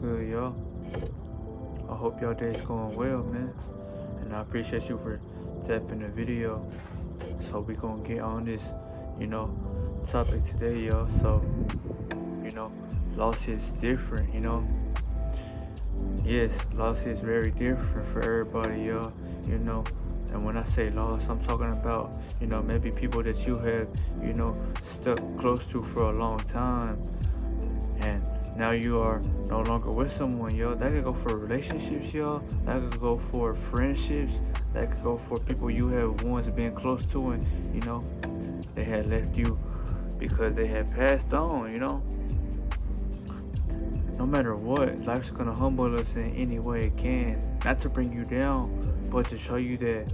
good, y'all? I hope y'all day's going well, man. And I appreciate you for tapping the video. So we gonna get on this, you know, topic today, y'all. So, you know, loss is different, Yes, loss is very different for everybody, y'all, you know. And when I say loss, I'm talking about, maybe people that you have, stuck close to for a long time, and now you are no longer with someone, yo. That could go for relationships, y'all. That could go for friendships. That could go for people you have once been close to, and they had left you because they had passed on. No matter what, life's gonna humble us in any way it can. Not to bring you down, but to show you that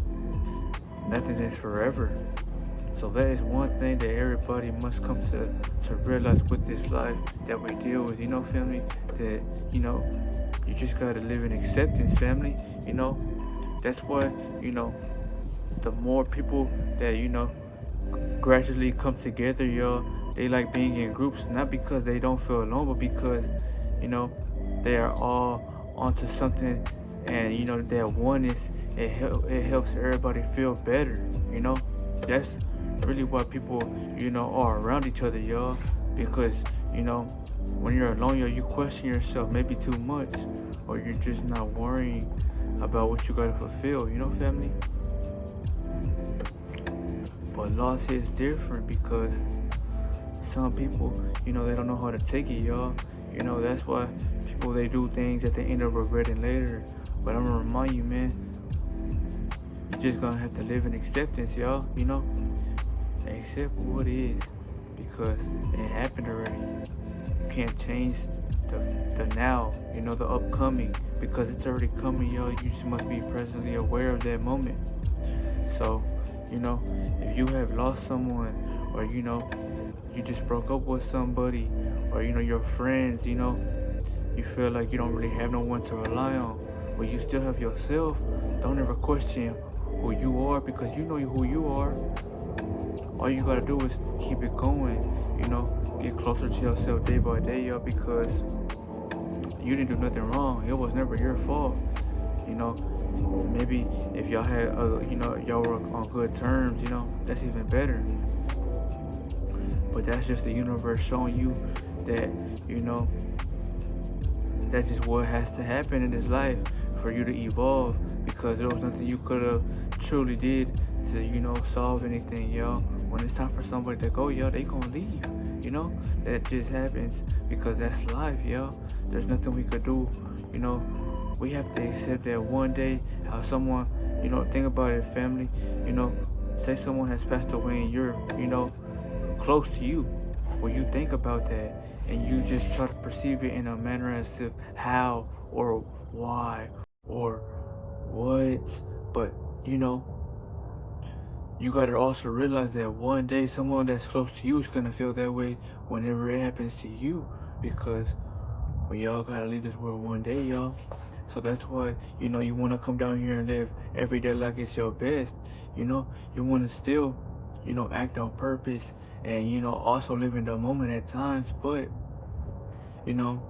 nothing is forever. So that is one thing that everybody must come to realize with this life that we deal with, family, that, you just gotta live in acceptance, family, That's why, the more people that, gradually come together, they like being in groups, not because they don't feel alone, but because, you know, they are all onto something, and that oneness, it helps everybody feel better, That's really why people, are around each other, y'all. Because, when you're alone, you question yourself maybe too much, or you're just not worrying about what you gotta fulfill, family. But loss is different because some people, they don't know how to take it, y'all. That's why people, they do things that they end up regretting later. But I'm gonna remind you, man, you just gonna have to live in acceptance, y'all. Accept what is, because it happened already. You can't change the now, the upcoming, because it's already coming, y'all. You just must be presently aware of that moment. So, if you have lost someone, or you just broke up with somebody, or your friends, you feel like you don't really have no one to rely on, but you still have yourself. Don't ever question who you are, because you know who you are. All you gotta do is keep it going, get closer to yourself day by day, y'all, because you didn't do nothing wrong. It was never your fault. Maybe if y'all had, y'all were on good terms, that's even better. But that's just the universe showing you that, that's just what has to happen in this life for you to evolve, because there was nothing you could have truly did to, solve anything, y'all. When it's time for somebody to go, y'all, they gonna leave, That just happens because that's life, y'all. There's nothing we could do, We have to accept that one day how someone, think about it, family, say someone has passed away and you're, close to you. When you think about that and you just try to perceive it in a manner as if how or why or what, but you gotta also realize that one day someone that's close to you is gonna feel that way whenever it happens to you, because we all gotta leave this world one day, y'all. So that's why, you wanna come down here and live every day like it's your best. You wanna still, act on purpose, and also live in the moment at times. But, you know,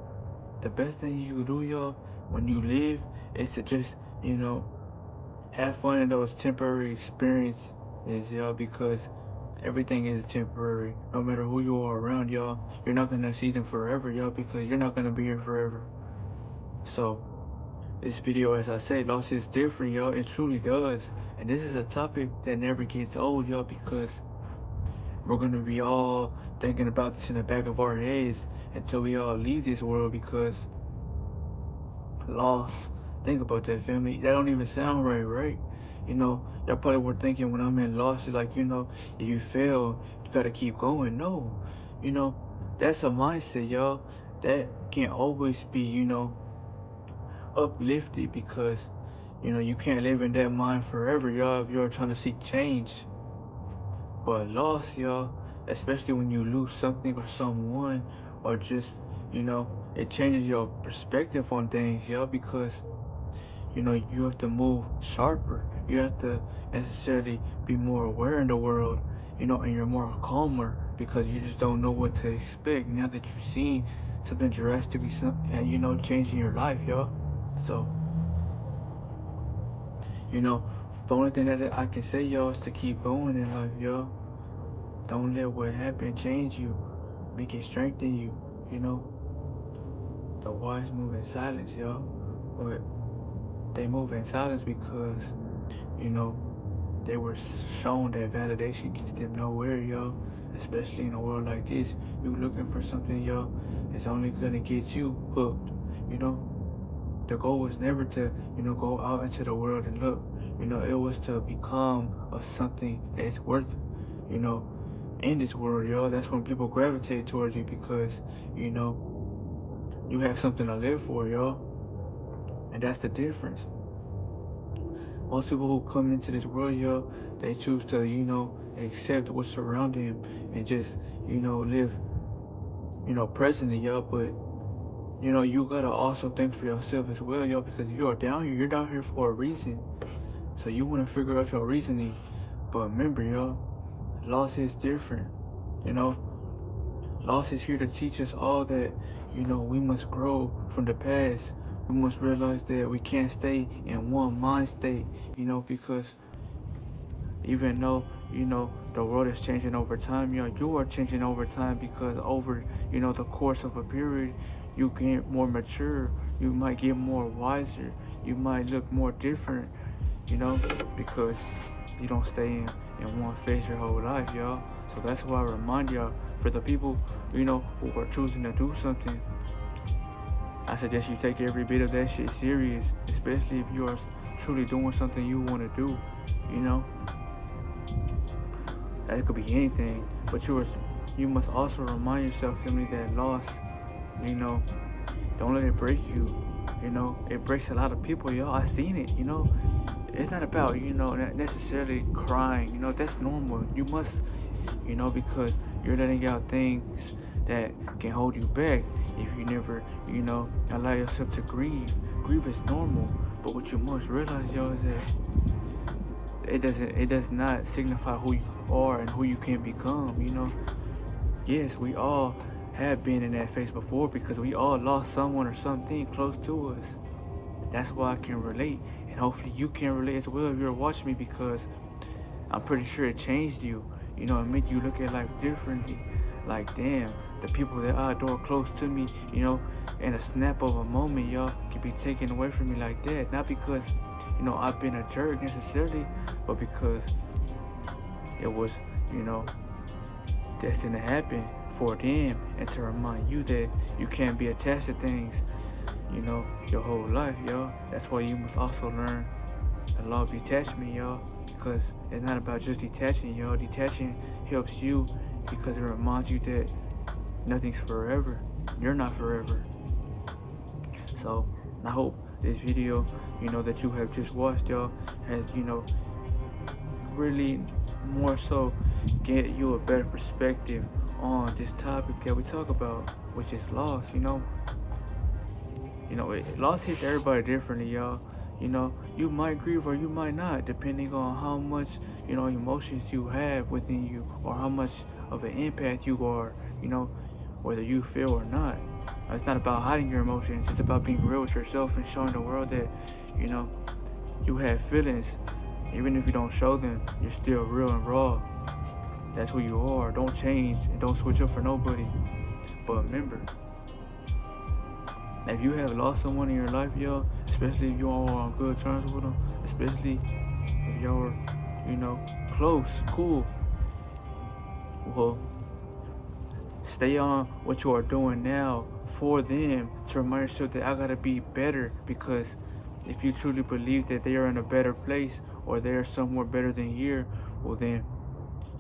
the best thing you can do, y'all, when you live, is to just, you know, have fun in those temporary experiences, y'all, because everything is temporary. No matter who you are around, y'all, you're not gonna see them forever, y'all, because you're not gonna be here forever. So this video, as I say, loss is different, y'all. It truly does. And this is a topic that never gets old, y'all, because we're gonna be all thinking about this in the back of our heads until we all leave this world, because loss. Think about that, family. That don't even sound right, right? Y'all probably were thinking when I'm in loss, like, if you fail, you gotta keep going. No, you know, that's a mindset, y'all. That can't always be, uplifted, because, you can't live in that mind forever, y'all, if you're trying to seek change. But loss, y'all, especially when you lose something or someone, or just, it changes your perspective on things, y'all, because you have to move sharper. You have to necessarily be more aware in the world, and you're more calmer, because you just don't know what to expect now that you've seen something drastically, changing your life, y'all. So, you know, the only thing that I can say, y'all, is to keep going in life, y'all. Don't let what happened change you. Make it strengthen you. You know, the wise move in silence, y'all. But they move in silence because, you know, they were shown that validation gets them nowhere, y'all. Especially in a world like this, you looking for something, y'all, it's only gonna get you hooked. You know, the goal was never to, go out into the world and look. It was to become something that's worth, you know, in this world, y'all. That's when people gravitate towards you because, you know, you have something to live for, y'all. And that's the difference. Most people who come into this world, y'all, they choose to, accept what's surrounding them and just, live, presently, y'all. But, you gotta also think for yourself as well, y'all, because if you're down here, you're down here for a reason. So you wanna figure out your reasoning. But remember, y'all, loss is different. You know, loss is here to teach us all that, we must grow from the past. We must realize that we can't stay in one mind state, because even though, the world is changing over time, you are changing over time because over, the course of a period, you get more mature, you might get more wiser, you might look more different, because you don't stay in one phase your whole life, y'all. So that's why I remind y'all, for the people, who are choosing to do something, I suggest you take every bit of that shit serious, especially if you are truly doing something you want to do, you know? That could be anything, but you must also remind yourself, family, that loss, you know, don't let it break you. It breaks a lot of people, y'all. I seen it, It's not about, not necessarily crying, that's normal. You must, because you're letting out things that can hold you back if you never, allow yourself to grieve. Grief is normal, but what you must realize, y'all, is that it does not signify who you are and who you can become, Yes, we all have been in that phase before because we all lost someone or something close to us. That's why I can relate, and hopefully you can relate as well if you're watching me, because I'm pretty sure it changed you. It made you look at life differently. Like, damn, the people that I adore close to me, in a snap of a moment, y'all, can be taken away from me like that. Not because, I've been a jerk necessarily, but because it was, destined to happen for them, and to remind you that you can't be attached to things, your whole life, y'all. That's why you must also learn the law of detachment, y'all, because it's not about just detaching, y'all. Detaching helps you because it reminds you that nothing's forever. You're not forever. So I hope this video, that you have just watched, y'all, has, really more so get you a better perspective on this topic that we talk about, which is loss. Loss hits everybody differently, y'all. You might grieve or you might not, depending on how much, emotions you have within you, or how much of an impact you are, whether you feel or not. It's not about hiding your emotions, it's about being real with yourself and showing the world that, you have feelings. Even if you don't show them, you're still real and raw. That's who you are. Don't change and don't switch up for nobody. But remember, if you have lost someone in your life, y'all, especially if you are on good terms with them, especially if y'all are, close, cool, well, stay on what you are doing now for them, to remind yourself that I gotta be better, because if you truly believe that they are in a better place or they're somewhere better than here, well then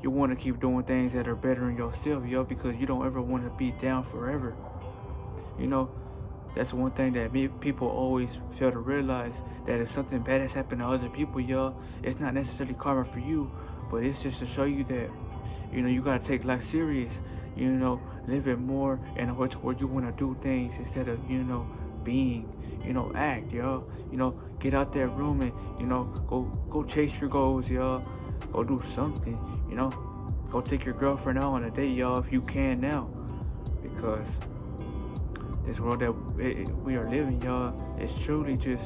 you want to keep doing things that are better in yourself, yo, because you don't ever want to be down forever. That's one thing that people always fail to realize, that if something bad has happened to other people, y'all, it's not necessarily karma for you, but it's just to show you that, you gotta take life serious, live it more in a way to where you wanna do things instead of, being, act, y'all. Get out that room and, go chase your goals, y'all. Go do something, Go take your girlfriend out on a date, y'all, if you can now. Because This world that we are living, y'all, is truly just,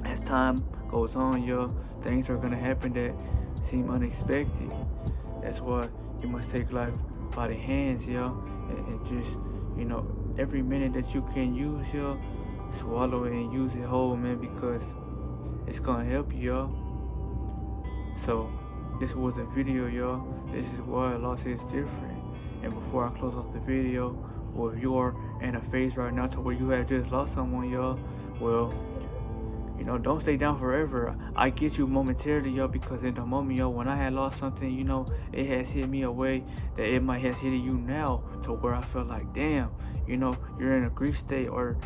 as time goes on, y'all, things are gonna happen that seem unexpected. That's why you must take life by the hands, y'all, and just, every minute that you can use, y'all, swallow it and use it whole, man, because it's gonna help you, y'all. So this was a video, y'all. This is why loss is different. And before I close off the video, well, if you are in a phase right now to where you have just lost someone, y'all, well, don't stay down forever. I get you momentarily, y'all, because in the moment, y'all, when I had lost something, it has hit me a way that it might has hit you now, to where I felt like, damn, you're in a grief state, or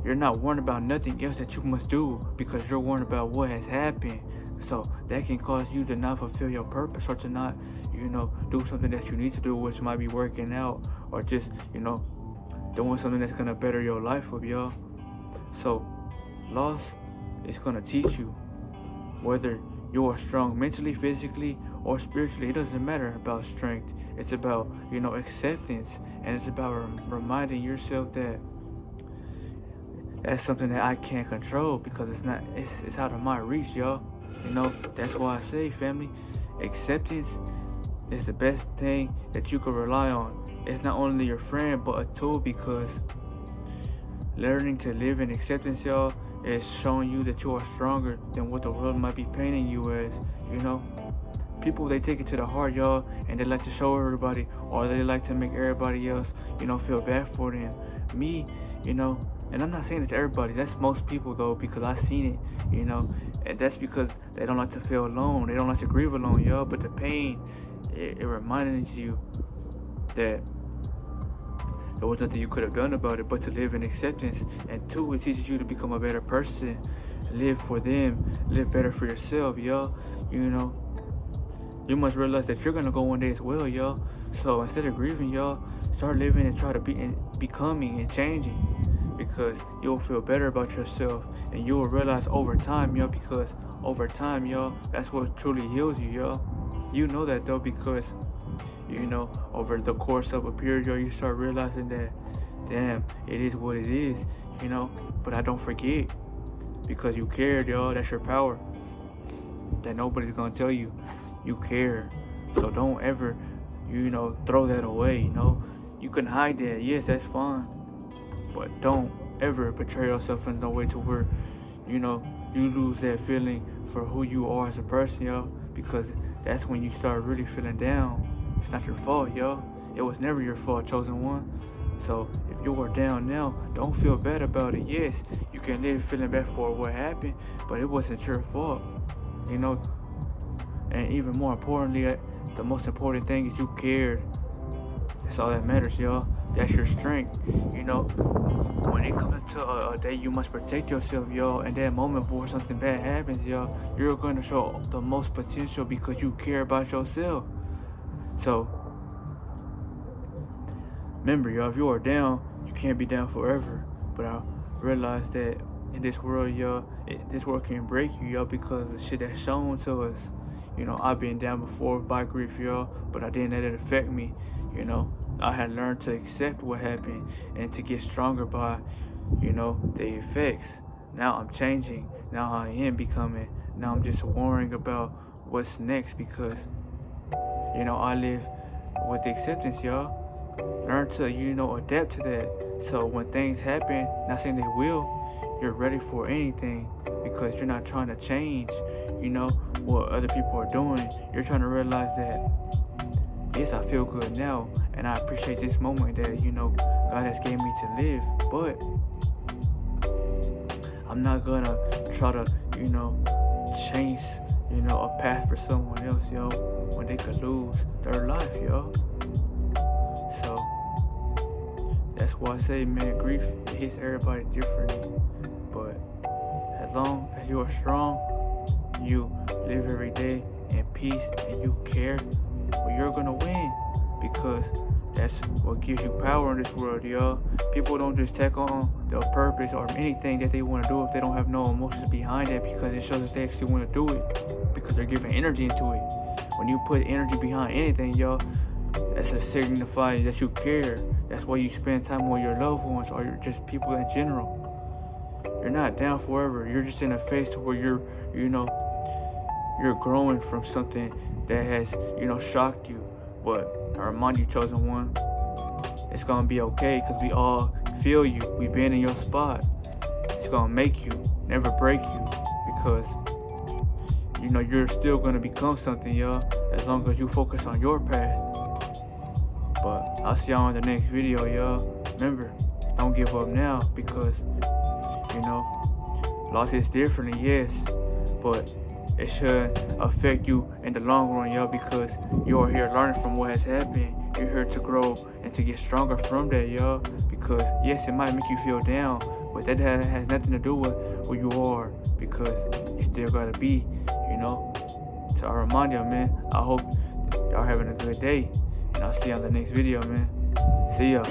you're not worried about nothing else that you must do because you're worried about what has happened. So that can cause you to not fulfill your purpose, or to not, do something that you need to do, which might be working out, or just, doing something that's gonna better your life with, y'all. So loss is gonna teach you, whether you are strong mentally, physically, or spiritually. It doesn't matter about strength. It's about, acceptance, and it's about reminding yourself that that's something that I can't control, because it's out of my reach, y'all. That's why I say, family, acceptance is the best thing that you can rely on. It's not only your friend, but a tool, because learning to live in acceptance, y'all, is showing you that you are stronger than what the world might be painting you as. People, they take it to the heart, y'all, and they like to show everybody, or they like to make everybody else, feel bad for them. Me, and I'm not saying it's everybody, that's most people though, because I've seen it, and that's because they don't like to feel alone, they don't like to grieve alone, y'all. But the pain, it reminds you that there was nothing you could have done about it but to live in acceptance. And two, it teaches you to become a better person, live for them, live better for yourself, y'all. You must realize that you're gonna go one day as well, y'all. So instead of grieving, y'all, start living and try to be becoming and changing, because you'll feel better about yourself, and you will realize over time, y'all, because over time, y'all, that's what truly heals you, y'all. You know that though, because over the course of a period, y'all, you start realizing that, damn, it is what it is, but I don't forget, because you cared, y'all. That's your power, that nobody's gonna tell you. You care. So don't ever, throw that away. You can hide that, yes, that's fine, but don't ever betray yourself in no way to where, you lose that feeling for who you are as a person, y'all, because that's when you start really feeling down. It's not your fault, y'all. It was never your fault, chosen one. So if you are down now, don't feel bad about it. Yes, you can live feeling bad for what happened, but it wasn't your fault, And even more importantly, the most important thing is you cared. That's all that matters, y'all. That's your strength. When it comes to a day you must protect yourself, y'all. In that moment before something bad happens, y'all, you're going to show the most potential because you care about yourself. So remember, y'all, if you are down, you can't be down forever. But I realize that in this world, y'all, this world can break you, y'all, because of shit that's shown to us. I've been down before by grief, y'all, but I didn't let it affect me. I had learned to accept what happened and to get stronger by, the effects. Now I'm changing. Now I am becoming. Now I'm just worrying about what's next, because, I live with acceptance, y'all. Learn to, adapt to that. So when things happen, not saying they will, you're ready for anything, because you're not trying to change, what other people are doing. You're trying to realize that, yes, I feel good now, and I appreciate this moment that, God has gave me to live, but I'm not gonna try to, chase, a path for someone else, yo, when they could lose their life, yo. So that's why I say, man, grief hits everybody differently, but as long as you are strong, you live every day in peace, and you care, well, you're gonna win, because that's what gives you power in this world, y'all. People don't just take on their purpose or anything that they want to do if they don't have no emotions behind it, because it shows that they actually want to do it, because they're giving energy into it. When you put energy behind anything, y'all, That's a signify that you care. That's why you spend time with your loved ones or you're just people in general. You're not down forever. You're just in a phase to where you're growing from something that has, shocked you. But I remind you, chosen one, it's gonna be okay because we all feel you. We been in your spot. It's gonna make you, never break you, because you're still gonna become something, y'all, as long as you focus on your path. But I'll see y'all in the next video, y'all. Remember, don't give up now because loss is different, yes, but it should affect you in the long run, y'all, because you are here learning from what has happened. You're here to grow and to get stronger from that, y'all, because yes, it might make you feel down, but that has nothing to do with who you are, because you still gotta be, So I remind y'all, man, I hope y'all having a good day, and I'll see you on the next video, man. See ya.